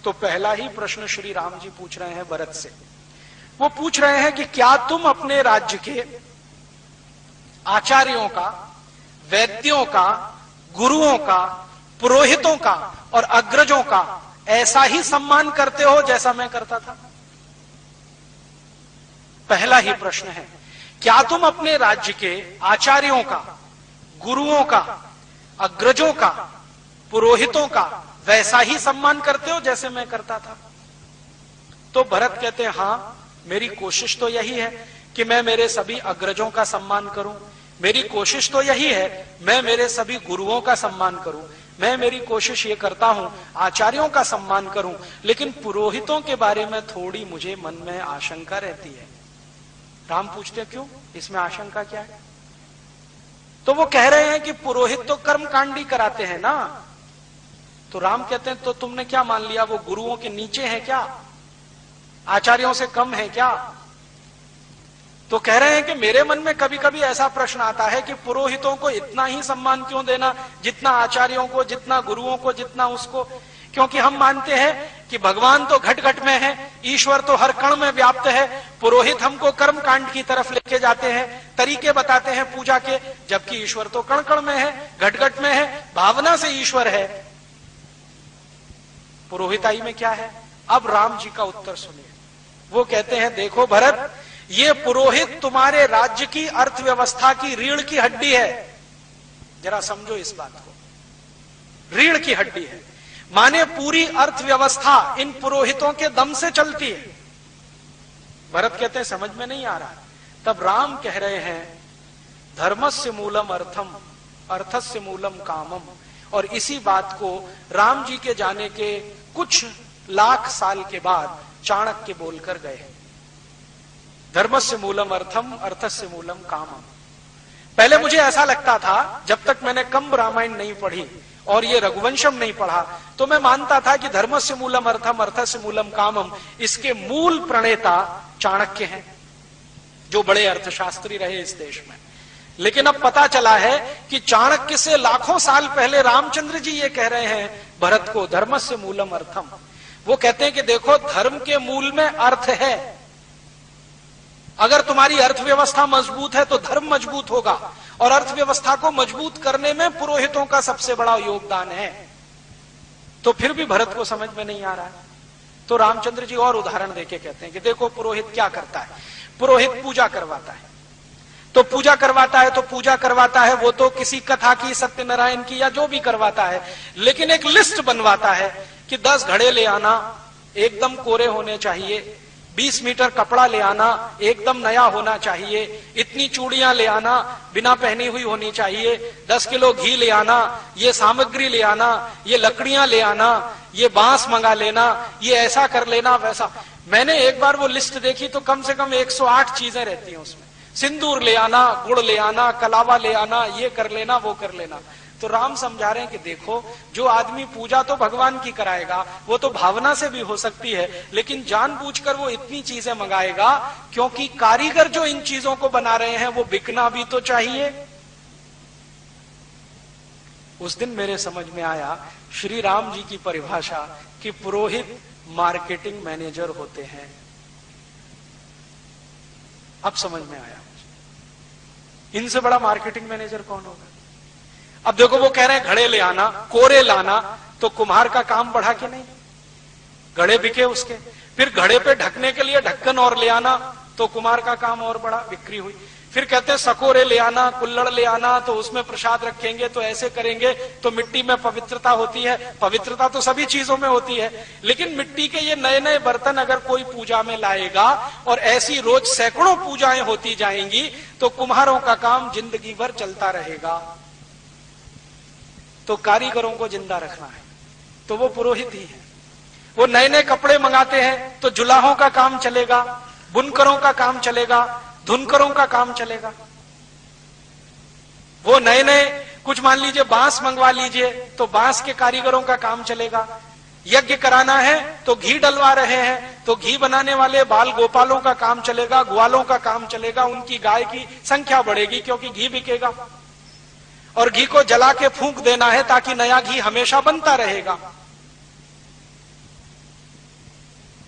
तो पहला ही प्रश्न श्री राम जी पूछ रहे हैं भरत से। वो पूछ रहे हैं कि क्या तुम अपने राज्य के आचार्यों का, वैद्यों का, गुरुओं का, पुरोहितों का और अग्रजों का ऐसा ही सम्मान करते हो जैसा मैं करता था? पहला ही प्रश्न है, क्या तुम अपने राज्य के आचार्यों का, गुरुओं का, अग्रजों का, पुरोहितों का वैसा ही सम्मान करते हो जैसे मैं करता था? तो भरत कहते हैं, हां, मेरी कोशिश तो यही है कि मैं मेरे सभी अग्रजों का सम्मान करूं, मेरी कोशिश तो यही है मैं मेरे सभी गुरुओं का सम्मान करूं, मैं मेरी कोशिश ये करता हूं आचार्यों का सम्मान करूं, लेकिन पुरोहितों के बारे में थोड़ी मुझे मन में आशंका रहती है। राम पूछते क्यों, इसमें आशंका क्या है? तो वो कह रहे हैं कि पुरोहित तो कर्मकांडी कराते हैं ना। तो राम कहते हैं, तो तुमने क्या मान लिया, वो गुरुओं के नीचे है क्या, आचार्यों से कम है क्या? तो कह रहे हैं कि मेरे मन में कभी कभी ऐसा प्रश्न आता है कि पुरोहितों को इतना ही सम्मान क्यों देना जितना आचार्यों को, जितना गुरुओं को, जितना उसको? क्योंकि हम मानते हैं कि भगवान तो घट घट में है, ईश्वर तो हर कण में व्याप्त है। पुरोहित हमको कर्म कांड की तरफ लेके जाते हैं, तरीके बताते हैं पूजा के, जबकि ईश्वर तो कण कण में है, घट घट में है, भावना से ईश्वर है। पुरोहिताई में क्या है? अब राम जी का उत्तर सुनिए। वो कहते हैं, देखो भरत, ये पुरोहित तुम्हारे राज्य की अर्थव्यवस्था की रीढ़ की हड्डी है। जरा समझो इस बात को, रीढ़ की हड्डी है, माने पूरी अर्थव्यवस्था इन पुरोहितों के दम से चलती है। भरत कहते हैं, समझ में नहीं आ रहा। तब राम कह रहे हैं, धर्मस्य मूलम अर्थम, अर्थस्य मूलम कामम। और इसी बात को राम जी के जाने के कुछ लाख साल के बाद चाणक्य बोलकर गए। धर्मस्य मूलम अर्थम, अर्थस्य मूलम कामम। पहले मुझे ऐसा लगता था, जब तक मैंने कंब रामायण नहीं पढ़ी और ये रघुवंशम नहीं पढ़ा, तो मैं मानता था कि धर्मस्य मूलम अर्थम, अर्थस्य मूलम कामम, इसके मूल प्रणेता चाणक्य हैं, जो बड़े अर्थशास्त्री रहे इस देश में। लेकिन अब पता चला है कि चाणक्य से लाखों साल पहले रामचंद्र जी ये कह रहे हैं भरत को, धर्मस्य मूलम अर्थम। वो कहते हैं कि देखो, धर्म के मूल में अर्थ है। अगर तुम्हारी अर्थव्यवस्था मजबूत है तो धर्म मजबूत होगा, और अर्थव्यवस्था को मजबूत करने में पुरोहितों का सबसे बड़ा योगदान है। तो फिर भी भरत को समझ में नहीं आ रहा है। तो रामचंद्र जी और उदाहरण देके कहते हैं कि देखो, पुरोहित क्या करता है। पुरोहित पूजा करवाता है, तो पूजा करवाता है, तो पूजा करवाता है, वो तो किसी कथा की, सत्यनारायण की, या जो भी करवाता है, लेकिन एक लिस्ट बनवाता है कि 10 घड़े ले आना, एकदम कोरे होने चाहिए, 20 मीटर कपड़ा ले आना, एकदम नया होना चाहिए, इतनी चूड़ियां ले आना, बिना पहनी हुई होनी चाहिए, 10 किलो घी ले आना, ये सामग्री ले आना, ये लकड़ियां ले आना, ये बांस मंगा लेना, ये ऐसा कर लेना, वैसा। मैंने एक बार वो लिस्ट देखी तो कम से कम 108 चीजें रहती हैं उसमें। सिंदूर ले आना, गुड़ ले आना, कलावा ले आना, ये कर लेना, वो कर लेना। तो राम समझा रहे हैं कि देखो, जो आदमी पूजा तो भगवान की कराएगा, वो तो भावना से भी हो सकती है, लेकिन जानबूझकर वो इतनी चीजें मंगाएगा क्योंकि कारीगर जो इन चीजों को बना रहे हैं वो बिकना भी तो चाहिए। उस दिन मेरे समझ में आया श्री राम जी की परिभाषा कि पुरोहित मार्केटिंग मैनेजर होते हैं। अब समझ में आया, इनसे बड़ा मार्केटिंग मैनेजर कौन होगा। अब देखो, वो कह रहे हैं घड़े ले आना, कोरे लाना, तो कुम्हार का काम बढ़ा कि नहीं, घड़े बिके उसके। फिर घड़े पे ढकने के लिए ढक्कन और ले आना, तो कुम्हार का काम और बढ़ा, बिक्री हुई। फिर कहते हैं सकोरे ले आना, कुल्लड़ ले आना, तो उसमें प्रसाद रखेंगे, तो ऐसे करेंगे तो मिट्टी में पवित्रता होती है। पवित्रता तो सभी चीजों में होती है, लेकिन मिट्टी के ये नए नए बर्तन अगर कोई पूजा में लाएगा और ऐसी रोज सैकड़ों पूजाएं होती जाएंगी, तो कुम्हारों का काम जिंदगी भर चलता रहेगा। तो कारीगरों को जिंदा रखना है तो वो पुरोहित ही है। वो नए नए कपड़े मंगाते हैं तो जुलाहों का काम चलेगा, बुनकरों का काम चलेगा, धुनकरों का काम चलेगा। वो नए नए कुछ मान लीजिए बांस मंगवा लीजिए तो बांस के कारीगरों का काम चलेगा। यज्ञ कराना है तो घी डलवा रहे हैं तो घी बनाने वाले बाल गोपालों का काम चलेगा, ग्वालों का काम चलेगा, उनकी गाय की संख्या बढ़ेगी क्योंकि घी बिकेगा। और घी को जला के फूंक देना है ताकि नया घी हमेशा बनता रहेगा।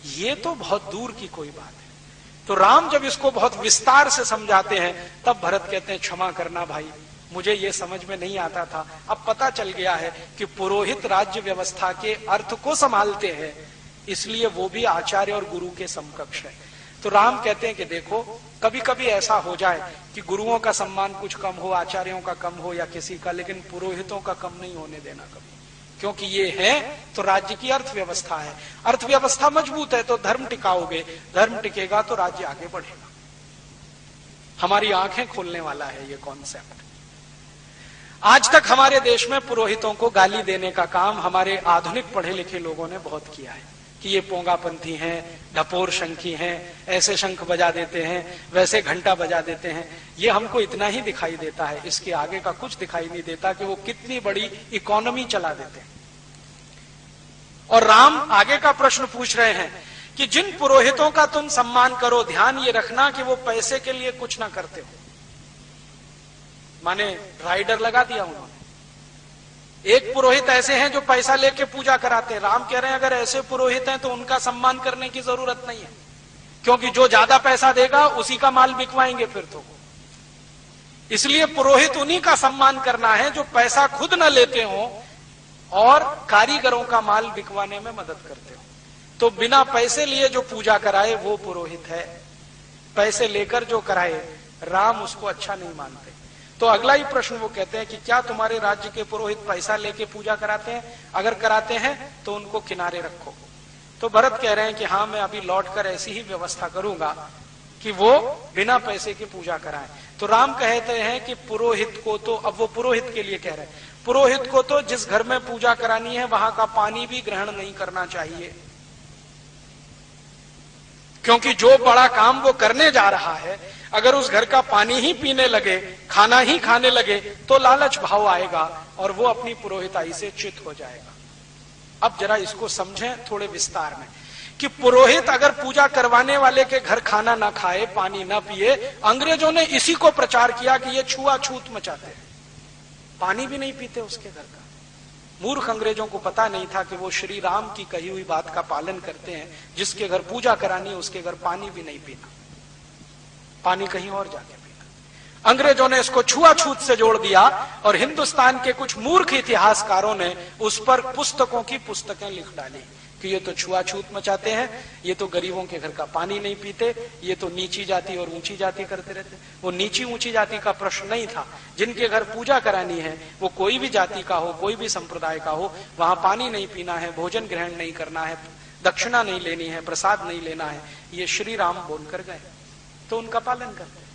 ये तो बहुत दूर की कोई बात है। तो राम जब इसको बहुत विस्तार से समझाते हैं तब भरत कहते हैं क्षमा करना भाई, मुझे ये समझ में नहीं आता था, अब पता चल गया है कि पुरोहित राज्य व्यवस्था के अर्थ को संभालते हैं, इसलिए वो भी आचार्य और गुरु के समकक्ष है। तो राम कहते हैं कि देखो कभी कभी ऐसा हो जाए कि गुरुओं का सम्मान कुछ कम हो, आचार्यों का कम हो या किसी का, लेकिन पुरोहितों का कम नहीं होने देना कभी, क्योंकि ये है तो राज्य की अर्थव्यवस्था है, अर्थव्यवस्था मजबूत है तो धर्म टिकाओगे, धर्म टिकेगा तो राज्य आगे बढ़ेगा। हमारी आंखें खोलने वाला है ये कॉन्सेप्ट। आज तक हमारे देश में पुरोहितों को गाली देने का काम हमारे आधुनिक पढ़े लिखे लोगों ने बहुत किया है कि ये पोंगापंथी हैं, ढपोर शंखी हैं, ऐसे शंख बजा देते हैं, वैसे घंटा बजा देते हैं। ये हमको इतना ही दिखाई देता है, इसके आगे का कुछ दिखाई नहीं देता कि वो कितनी बड़ी इकोनॉमी चला देते हैं। और राम आगे का प्रश्न पूछ रहे हैं कि जिन पुरोहितों का तुम सम्मान करो, ध्यान ये रखना कि वो पैसे के लिए कुछ ना करते हो। माने राइडर लगा दिया उन्होंने। एक पुरोहित ऐसे हैं जो पैसा लेके पूजा कराते हैं। राम कह रहे हैं अगर ऐसे पुरोहित हैं तो उनका सम्मान करने की जरूरत नहीं है, क्योंकि जो ज्यादा पैसा देगा उसी का माल बिकवाएंगे फिर तो। इसलिए पुरोहित उन्हीं का सम्मान करना है जो पैसा खुद न लेते हो और कारीगरों का माल बिकवाने में मदद करते हो। तो बिना पैसे लिए जो पूजा कराए वो पुरोहित है, पैसे लेकर जो कराए राम उसको अच्छा नहीं मानते। तो अगला ही प्रश्न वो कहते हैं कि क्या तुम्हारे राज्य के पुरोहित पैसा लेके पूजा कराते हैं? अगर कराते हैं तो उनको किनारे रखो। तो भरत कह रहे हैं कि हाँ, मैं अभी लौटकर ऐसी ही व्यवस्था करूंगा कि वो बिना पैसे की पूजा कराएं। तो राम कहते हैं कि पुरोहित को तो, अब वो पुरोहित के लिए कह रहे हैं, पुरोहित को तो जिस घर में पूजा करानी है वहां का पानी भी ग्रहण नहीं करना चाहिए, क्योंकि जो बड़ा काम वो करने जा रहा है अगर उस घर का पानी ही पीने लगे, खाना ही खाने लगे तो लालच भाव आएगा और वो अपनी पुरोहिताई से च्युत हो जाएगा। अब जरा इसको समझें थोड़े विस्तार में कि पुरोहित अगर पूजा करवाने वाले के घर खाना ना खाए, पानी ना पिए, अंग्रेजों ने इसी को प्रचार किया कि ये छुआछूत मचाते हैं, पानी भी नहीं पीते उसके घर का। मूर्ख अंग्रेजों को पता नहीं था कि वो श्री राम की कही हुई बात का पालन करते हैं, जिसके घर पूजा करानी है उसके घर पानी भी नहीं पीना, पानी कहीं और जाके पीना। अंग्रेजों ने इसको छुआछूत से जोड़ दिया और हिंदुस्तान के कुछ मूर्ख इतिहासकारों ने उस पर पुस्तकों की पुस्तकें लिख डाली कि ये तो छुआछूत मचाते हैं, ये तो गरीबों के घर का पानी नहीं पीते, ये तो नीची जाति और ऊंची जाति करते रहते। वो नीची ऊंची जाति का प्रश्न नहीं था, जिनके घर पूजा करानी है वो कोई भी जाति का हो, कोई भी संप्रदाय का हो, वहां पानी नहीं पीना है, भोजन ग्रहण नहीं करना है, दक्षिणा नहीं लेनी है, प्रसाद नहीं लेना है, ये श्री राम बोलकर गए तो उनका पालन करते।